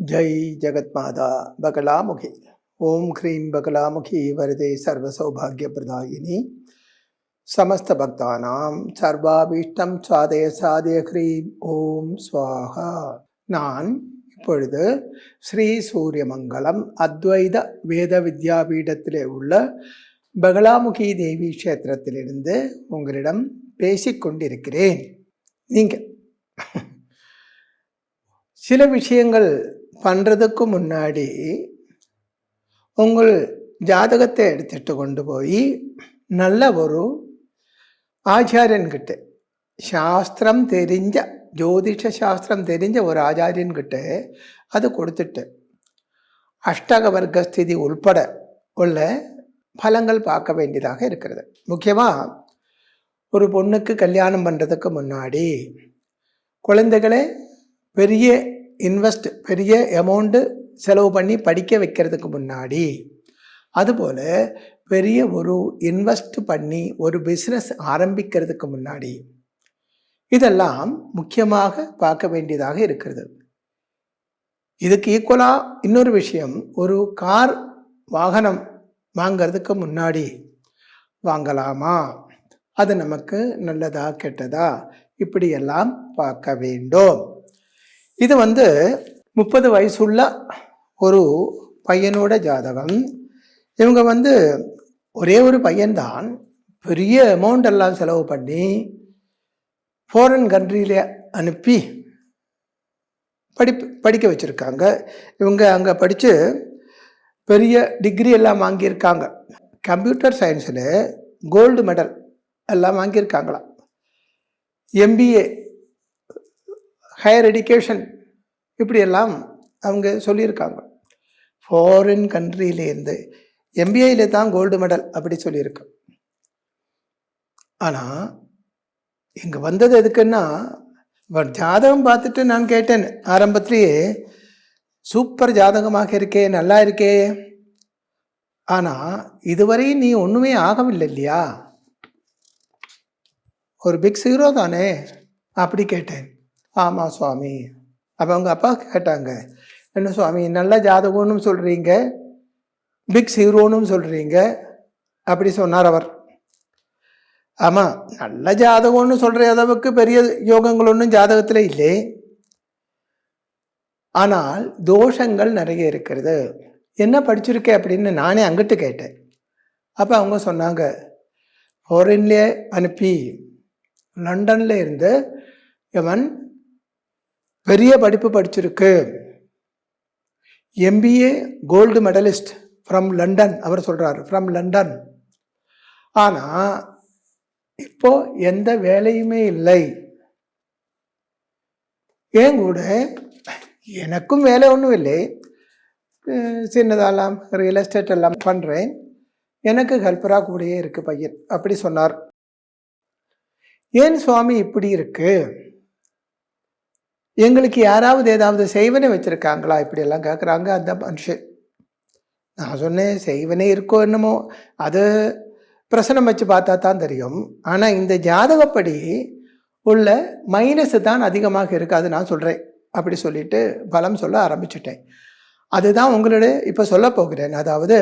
ஜெய் ஜெகத்மாதா பகலாமுகி. ஓம் cream Bagalamukhi வரதே சர்வ சௌபாகிய பிரதாயினி. சமஸ்த பக்தானாம் சர்வாபீஷ்டம் சாதய சாதய க்ரீம் ஓம் ஸ்வாஹா. நான் இப்பொழுது ஸ்ரீ சூரியமங்கலம் அத்வைத வேத வித்யாபீடத்திலே உள்ள பகலாமுகி தேவி கஷேத்திரத்திலிருந்து உங்களிடம் பேசிக்கொண்டிருக்கிறேன். நீங்கள் சில விஷயங்கள் பண்ணுறதுக்கு முன்னாடி உங்கள் ஜாதகத்தை எடுத்துட்டு கொண்டு போய் நல்ல ஒரு ஆச்சாரியன்கிட்ட, சாஸ்திரம் தெரிஞ்ச ஜோதிஷ சாஸ்திரம் தெரிஞ்ச ஒரு ஆச்சாரியன்கிட்ட அது கொடுத்துட்டு அஷ்டக வர்க்க ஸ்திதி உள்பட உள்ள பலங்கள் பார்க்க வேண்டியதாக இருக்கிறது. முக்கியமாக ஒரு பொண்ணுக்கு கல்யாணம் பண்ணுறதுக்கு முன்னாடி குழந்தைகளை பெரிய பெரிய அமௌண்ட்டு செலவு பண்ணி படிக்க வைக்கிறதுக்கு முன்னாடி, அதுபோல் பெரிய ஒரு இன்வெஸ்ட் பண்ணி ஒரு பிஸ்னஸ் ஆரம்பிக்கிறதுக்கு முன்னாடி இதெல்லாம் முக்கியமாக பார்க்க வேண்டியதாக இருக்கிறது. இதுக்கு ஈக்குவலாக இன்னொரு விஷயம், ஒரு கார் வாகனம் வாங்கிறதுக்கு முன்னாடி வாங்கலாமா, அது நமக்கு நல்லதா கெட்டதா, இப்படியெல்லாம் பார்க்க வேண்டும். இது 30 வயசுள்ள ஒரு பையனோட ஜாதகம். இவங்க ஒரே ஒரு பையன்தான், பெரிய அமௌண்ட் எல்லாம் செலவு பண்ணி ஃபாரின் கண்ட்ரியில அனுப்பி படிக்க வச்சுருக்காங்க. இவங்க அங்கே படித்து பெரிய டிகிரி எல்லாம் வாங்கியிருக்காங்க. கம்ப்யூட்டர் சயின்ஸில் கோல்டு மெடல் எல்லாம் வாங்கியிருக்காங்களாம். MBA ஹையர் எஜுகேஷன் இப்படியெல்லாம் அவங்க சொல்லியிருக்காங்க. ஃபாரின் கண்ட்ரியிலேருந்து MBAயில் தான் கோல்டு மெடல் அப்படி சொல்லியிருக்கு. ஆனால் இங்கே வந்தது எதுக்குன்னா, ஜாதகம் பார்த்துட்டு நான் கேட்டேன் ஆரம்பத்திலேயே, சூப்பர் ஜாதகமாக இருக்கே, நல்லா இருக்கே, ஆனால் இதுவரை நீ ஒன்றுமே ஆகவில்லை இல்லையா, ஒரு பிக் ஹீரோ தானே அப்படி கேட்டேன். ஆமாம் சுவாமி. அப்போ அவங்க அப்பா கேட்டாங்க, என்ன சுவாமி நல்ல ஜாதகம்னு சொல்கிறீங்க, பிக் ஹீரோன்னு சொல்கிறீங்க, அப்படி சொன்னார் அவர். ஆமாம், நல்ல ஜாதகம்னு சொல்கிற அளவுக்கு பெரிய யோகங்கள் ஒன்றும் ஜாதகத்தில் இல்லை, ஆனால் தோஷங்கள் நிறைய இருக்கிறது. என்ன படிச்சிருக்கேன் அப்படின்னு நானே அங்கிட்டு கேட்டேன். அப்போ அவங்க சொன்னாங்க, ஃபாரின்லே அனுப்பி லண்டனில் இருந்து இவன் பெரிய படிப்பு படிச்சிருக்கு, MBA gold medalist from London, அவர் சொல்கிறார், ஃப்ரம் லண்டன். ஆனால் இப்போ எந்த வேலையுமே இல்லை. ஏன் கூட எனக்கும் வேலை ஒன்றும் இல்லை, சின்னதெல்லாம் ரியல் எஸ்டேட் எல்லாம் பண்ணுறேன், எனக்கு ஹெல்ப்பராக கூடயே இருக்குது பையன், அப்படி சொன்னார். ஏன் சுவாமி இப்படி இருக்கு, எங்களுக்கு யாராவது ஏதாவது செய்வனை வச்சுருக்காங்களா, இப்படியெல்லாம் கேட்குறாங்க அந்த மனுஷன். நான் சொன்னேன், செய்வனே இருக்கோ என்னமோ, அது பிரசனம் வச்சு பார்த்தா தான் தெரியும். ஆனால் இந்த ஜாதகப்படி உள்ள மைனஸு தான் அதிகமாக இருக்காது நான் சொல்கிறேன். அப்படி சொல்லிட்டு பலம் சொல்ல ஆரம்பிச்சுட்டேன். அதுதான் உங்களோட இப்போ சொல்ல போகிறேன். அதாவது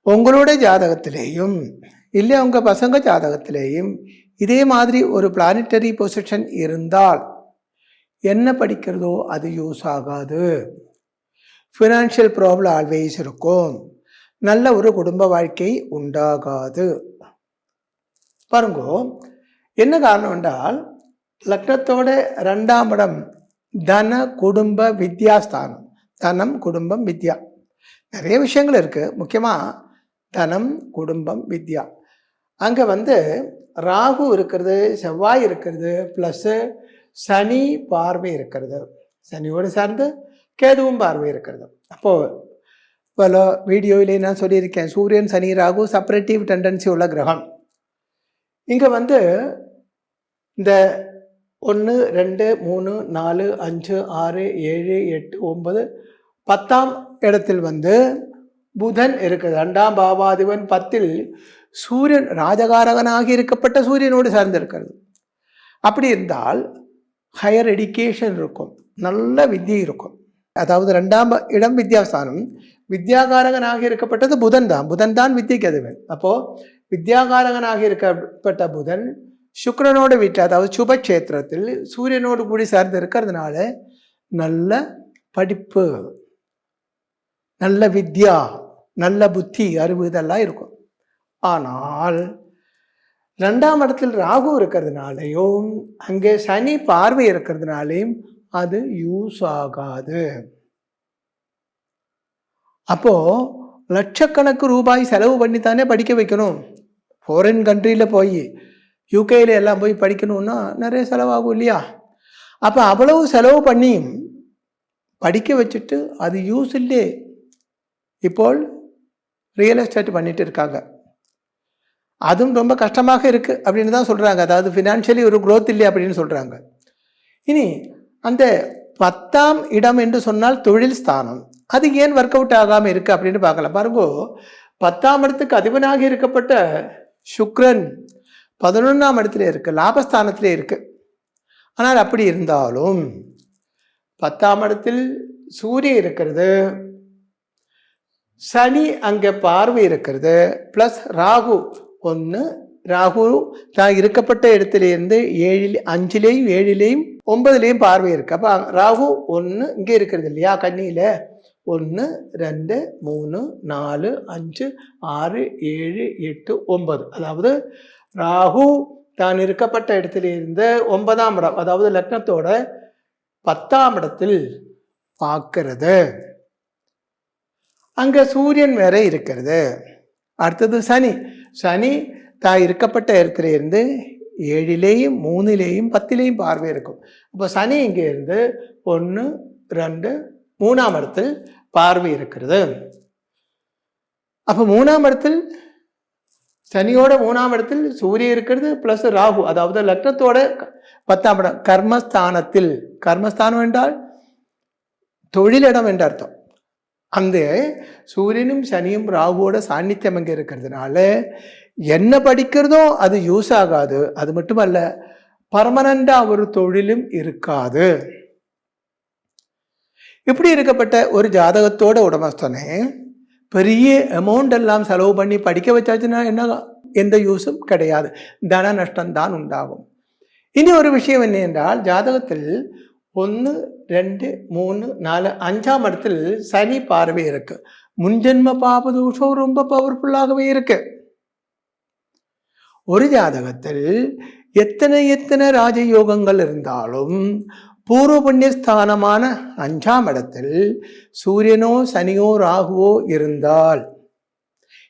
உங்களோட ஜாதகத்திலேயும் இல்லை உங்கள் பசங்க ஜாதகத்திலேயும் இதே மாதிரி ஒரு பிளானிட்டரி பொசிஷன் இருந்தால் என்ன படிக்கிறதோ அது யூஸ் ஆகாது. ஃபினான்ஷியல் ப்ராப்ளம் ஆல்வேஸ் இருக்கும், நல்ல ஒரு குடும்ப வாழ்க்கை உண்டாகாது. பாருங்க, என்ன காரணம் என்றால், லக்னத்தோட 2ஆம் இடம் தன குடும்ப வித்யாஸ்தானம். தனம் குடும்பம் வித்யா, நிறைய விஷயங்கள் இருக்குது. முக்கியமாக தனம் குடும்பம் வித்யா. அங்கே ராகு இருக்கிறது, செவ்வாய் இருக்கிறது, ப்ளஸ்ஸு சனி பார்வை இருக்கிறது, சனியோடு சார்ந்து கேதுவும் பார்வை இருக்கிறது. அப்போது பல வீடியோவிலே நான் சொல்லியிருக்கேன், சூரியன் சனி ராகு செப்பரேட்டிவ் டெண்டன்சி உள்ள கிரகம். இங்கே இந்த 1 2 3 4 5 6 7 8 9 10ஆம் இடத்தில் புதன் இருக்குது. 2ஆம் பாவாதிபன் 10இல் சூரியன் ராஜகாரகனாக இருக்கப்பட்ட சூரியனோடு சார்ந்திருக்கிறது. அப்படி இருந்தால் ஹையர் எஜுகேஷன் இருக்கும், நல்ல வித்யை இருக்கும். அதாவது 2ஆம் இடம் வித்யாஸ்தானம். வித்யாகாரகனாக இருக்கப்பட்டது புதன் தான். புதன் தான் வித்யைக்கு அதிபன். அப்போ வித்யாகாரகனாக இருக்கப்பட்ட புதன் சுக்கிரனோட வீட்டில், அதாவது சுபக்ஷேத்திரத்தில் சூரியனோடு கூடி சார்ந்து இருக்கிறதுனால நல்ல படிப்பு, நல்ல வித்யா, நல்ல புத்தி, அறிவு இதெல்லாம் இருக்கும். ஆனால் 2ஆம் இடத்தில் ராகு இருக்கிறதுனாலையும் அங்கே சனி பார்வை இருக்கிறதுனாலையும் அது யூஸ் ஆகாது. அப்போ லட்சக்கணக்கு ரூபாய் செலவு பண்ணித்தானே படிக்க வைக்கணும். ஃபாரின் கண்ட்ரியில் போய் யூகேயில் எல்லாம் போய் படிக்கணும்னா நிறைய செலவாகும் இல்லையா? அப்போ அவ்வளவு செலவு பண்ணி படிக்க வச்சுட்டு அது யூஸ் இல்லையே. இப்போ ரியல் எஸ்டேட் பண்ணிட்டு இருக்காங்க, அதுவும் ரொம்ப கஷ்டமாக இருக்குது அப்படின்னு தான் சொல்கிறாங்க. அதாவது ஃபினான்ஷியலி ஒரு க்ரோத் இல்லை அப்படின்னு சொல்கிறாங்க. இனி அந்த 10ஆம் இடம் என்று சொன்னால் தொழில் ஸ்தானம், அது ஏன் ஒர்க் அவுட் ஆகாமல் இருக்குது அப்படின்னு பார்க்கலாம். பாருங்க, 10ஆம் இடத்துக்கு அதிபனாக இருக்கப்பட்ட சுக்ரன் 11ஆம் இடத்துல இருக்குது, லாபஸ்தானத்திலே இருக்குது. ஆனால் அப்படி இருந்தாலும் 10ஆம் இடத்தில் சூரியன் இருக்கிறது, சனி அங்கே பார்வை இருக்கிறது, ப்ளஸ் ராகு ராகு தான் இருக்கப்பட்ட இடத்துலேருந்து 5லேயும் 7லேயும் 9லேயும் பார்வை இருக்கு. அப்போ ராகு 1 இங்கே இருக்கிறது இல்லையா, கன்னியில் 1 2 3 4 5 6 7 8 9. அதாவது ராகு தான் இருக்கப்பட்ட இடத்திலிருந்து 9ஆம் இடம், அதாவது லக்னத்தோட 10ஆம் இடத்தில் பார்க்கிறது. அங்கே சூரியன் வேற இருக்கிறது. அடுத்தது சனி தான் இருக்கப்பட்ட இடத்துல இருந்து 7லேயும் 3லேயும் 10லேயும் பார்வை இருக்கும். அப்போ சனி இங்கே இருந்து 1 2 3ஆம் இடத்தில் பார்வை இருக்கிறது. அப்போ 3ஆம் இடத்தில் சனியோட 3ஆம் இடத்தில் சூரியன் இருக்கிறது, பிளஸ் ராகு, அதாவது லக்னத்தோட 10ஆம் இடம் கர்மஸ்தானத்தில். கர்மஸ்தானம் என்றால் தொழிலிடம் என்ற அர்த்தம். அந்த சூரியனும் சனியும் ராகுவோட சாநித்தியம் அங்கே இருக்கிறதுனால என்ன படிக்கிறதோ அது யூஸ் ஆகாது. அது மட்டுமல்ல, பர்மனண்டாக ஒரு தொழிலும் இருக்காது. இப்படி இருக்கப்பட்ட ஒரு ஜாதகத்தோட உடமஸ்தனை பெரிய அமௌண்ட் எல்லாம் செலவு பண்ணி படிக்க வச்சாச்சுன்னா என்ன, எந்த யூஸும் கிடையாது, தன நஷ்டம்தான் உண்டாகும். இனி ஒரு விஷயம் என்ன என்றால், ஜாதகத்தில் 1 2 3 4 5ஆம் இடத்தில் சனி பார்வை இருக்கு. முன்ஜென்ம பாபதோஷம் ரொம்ப பவர்ஃபுல்லாகவே இருக்கு. ஒரு ஜாதகத்தில் எத்தனை ராஜயோகங்கள் இருந்தாலும் பூர்வ புண்ணிய ஸ்தானமான 5ஆம் இடத்தில் சூரியனோ சனியோ ராகுவோ இருந்தால்,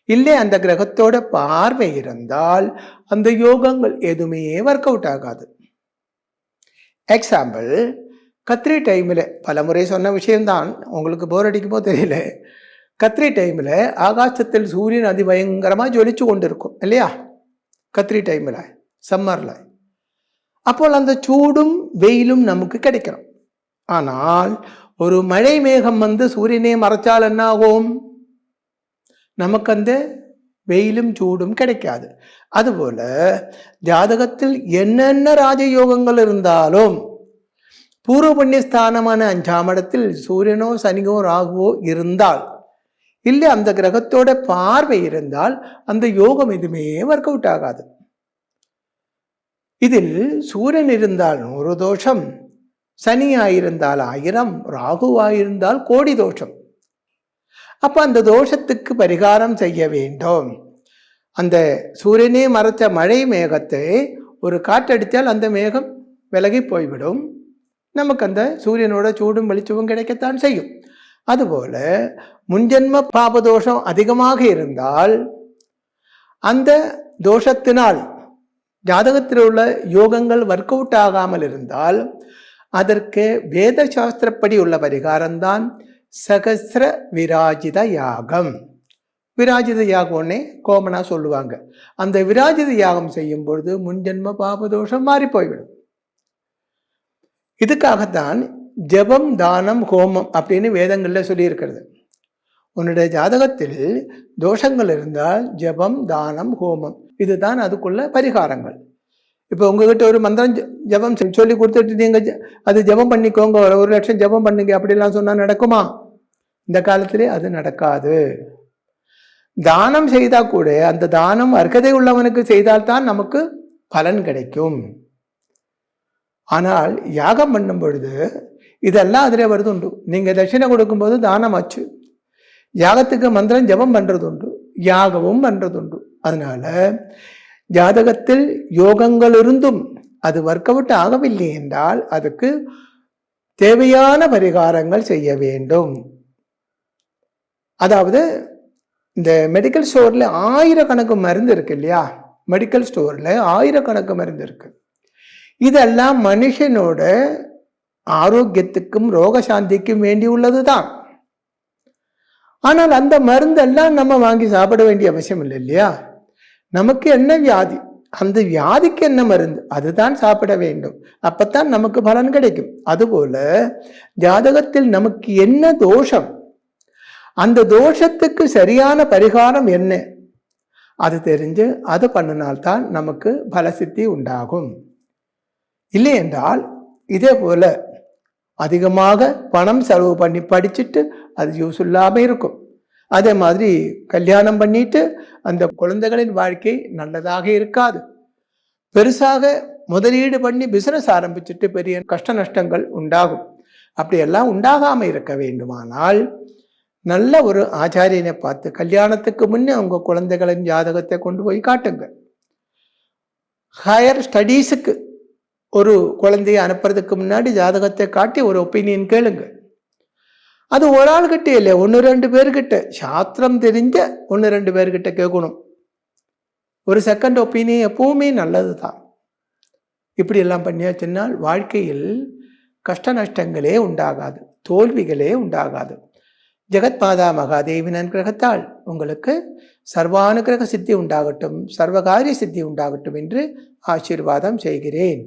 இல்லை அந்த கிரகத்தோட பார்வை இருந்தால் அந்த யோகங்கள் எதுவுமே ஒர்க் அவுட் ஆகாது. எக்ஸாம்பிள், கத்திரி டைமில் பல முறை சொன்ன விஷயம்தான், உங்களுக்கு போர் அடிக்குமோ தெரியல. கத்திரி டைமில் ஆகாசத்தில் சூரியன் அதிபயங்கரமாக ஜொலிச்சு கொண்டு இருக்கும் இல்லையா, கத்திரி டைமில் சம்மரில். அப்போ அந்த சூடும் வெயிலும் நமக்கு கிடைக்கணும். ஆனால் ஒரு மழை மேகம் வந்து சூரியனை மறைச்சால் என்ன ஆகும், நமக்கு அந்த வெயிலும் சூடும் கிடைக்காது. அதுபோல ஜாதகத்தில் என்னென்ன ராஜயோகங்கள் இருந்தாலும் பூர்வ புண்ணிய ஸ்தானமான 5ஆம் இடத்தில் சூரியனோ சனியோ ராகுவோ இருந்தால், இல்லை அந்த கிரகத்தோட பார்வை இருந்தால் அந்த யோகம் எதுவுமே ஒர்க் அவுட் ஆகாது. இதில் சூரியன் இருந்தால் 100 தோஷம், சனியாயிருந்தால் 1000, ராகுவாயிருந்தால் கோடி தோஷம். அப்போ அந்த தோஷத்துக்கு பரிகாரம் செய்ய வேண்டும். அந்த சூரியனே மறைச்ச மழை மேகத்தை ஒரு காற்றடித்தால் அந்த மேகம் விலகி போய்விடும். நமக்கு அந்த சூரியனோட சூடும் வெளிச்சமும் கிடைக்கத்தான் செய்யும். அதுபோல முன்ஜென்ம பாபதோஷம் அதிகமாக இருந்தால், அந்த தோஷத்தினால் ஜாதகத்தில் உள்ள யோகங்கள் ஒர்க் அவுட் ஆகாமல் இருந்தால், அதற்கு வேத சாஸ்திரப்படி உள்ள பரிகாரம்தான் சகசிர விராஜித யாகம். விராஜித யாகம்னே கோமனா சொல்லுவாங்க. அந்த விராஜித யாகம் செய்யும் பொழுது முன்ஜென்ம பாபதோஷம் மாறி போய்விடும். இதுக்காகத்தான் ஜபம் தானம் ஹோமம் அப்படின்னு வேதங்களில் சொல்லியிருக்கிறது. உன்னுடைய ஜாதகத்தில் தோஷங்கள் இருந்தால் ஜபம் தானம் ஹோமம் இதுதான் அதுக்குள்ள பரிகாரங்கள். இப்போ உங்ககிட்ட ஒரு மந்திரம் ஜபம் சொல்லி கொடுத்துட்டு நீங்க அது ஜபம் பண்ணிக்கோங்க, 1,00,000 ஜபம் பண்ணுங்க அப்படிலாம் சொன்னா நடக்குமா? இந்த காலத்திலே அது நடக்காது. தானம் செய்தா கூட அந்த தானம் அர்ஹதை உள்ளவனுக்கு செய்தால்தான் நமக்கு பலன் கிடைக்கும். ஆனால் யாகம் பண்ணும் பொழுது இதெல்லாம் அதிலே வருது உண்டு. நீங்க தட்சிணை கொடுக்கும்போது தானம் ஆச்சு, யாகத்துக்கு மந்திரம் ஜபம் பண்றது உண்டு, யாகமும் பண்றது உண்டு. அதனால ஜாதகத்தில் யோகங்கள் இருந்தும் அது ஒர்க் அவுட் ஆகவில்லை என்றால் அதுக்கு தேவையான பரிகாரங்கள் செய்ய வேண்டும். அதாவது இந்த மெடிக்கல் ஸ்டோர்ல 1000கணக்கு மருந்து இருக்கு இல்லையா, மெடிக்கல் ஸ்டோர்ல 1000கணக்கு மருந்து இருக்கு. இதெல்லாம் மனுஷனோட ஆரோக்கியத்துக்கும் ரோகசாந்திக்கும் வேண்டி உள்ளதுதான். ஆனால் அந்த மருந்தெல்லாம் நம்ம வாங்கி சாப்பிட வேண்டிய அவசியம் இல்லை இல்லையா. நமக்கு என்ன வியாதி, அந்த வியாதிக்கு என்ன மருந்து, அதுதான் சாப்பிட வேண்டும். அப்பத்தான் நமக்கு பலன் கிடைக்கும். அதுபோல ஜாதகத்தில் நமக்கு என்ன தோஷம், அந்த தோஷத்துக்கு சரியான பரிகாரம் என்ன, அது தெரிஞ்சு அது பண்ணினால்தான் நமக்கு பலசித்தி உண்டாகும். இல்லை என்றால் இதே போல அதிகமாக பணம் செலவு பண்ணி படிச்சுட்டு அது யூஸ் இல்லாமல் இருக்கும். அதே மாதிரி கல்யாணம் பண்ணிட்டு அந்த குழந்தைகளின் வாழ்க்கை நல்லதாக இருக்காது. பெருசாக முதலீடு பண்ணி பிசினஸ் ஆரம்பிச்சுட்டு பெரிய கஷ்ட நஷ்டங்கள் உண்டாகும். அப்படியெல்லாம் உண்டாகாம இருக்க வேண்டுமானால் நல்ல ஒரு ஆச்சாரியனை பார்த்து கல்யாணத்துக்கு முன்னே அவங்க குழந்தைகளின் ஜாதகத்தை கொண்டு போய் காட்டுங்க. ஹையர் ஸ்டடீஸுக்கு ஒரு குழந்தையை அனுப்புறதுக்கு முன்னாடி ஜாதகத்தை காட்டி ஒரு ஒப்பீனியன் கேளுங்க. அது ஒரு ஆள் கிட்ட இல்லை, 1-2 பேர்கிட்ட, சாஸ்திரம் தெரிஞ்ச 1-2 பேர்கிட்ட கேட்கணும். ஒரு செகண்ட் ஒப்பீனியன் எப்பவுமே நல்லது தான். இப்படி எல்லாம் பண்ணியாச்சுன்னால் வாழ்க்கையில் கஷ்ட நஷ்டங்களே உண்டாகாது, தோல்விகளே உண்டாகாது. ஜெகத்மாதா மகாதேவின் அனுகிரகத்தால் உங்களுக்கு சர்வானுகிரக சித்தி உண்டாகட்டும், சர்வகாரிய சித்தி உண்டாகட்டும் என்று ஆசீர்வாதம் செய்கிறேன்.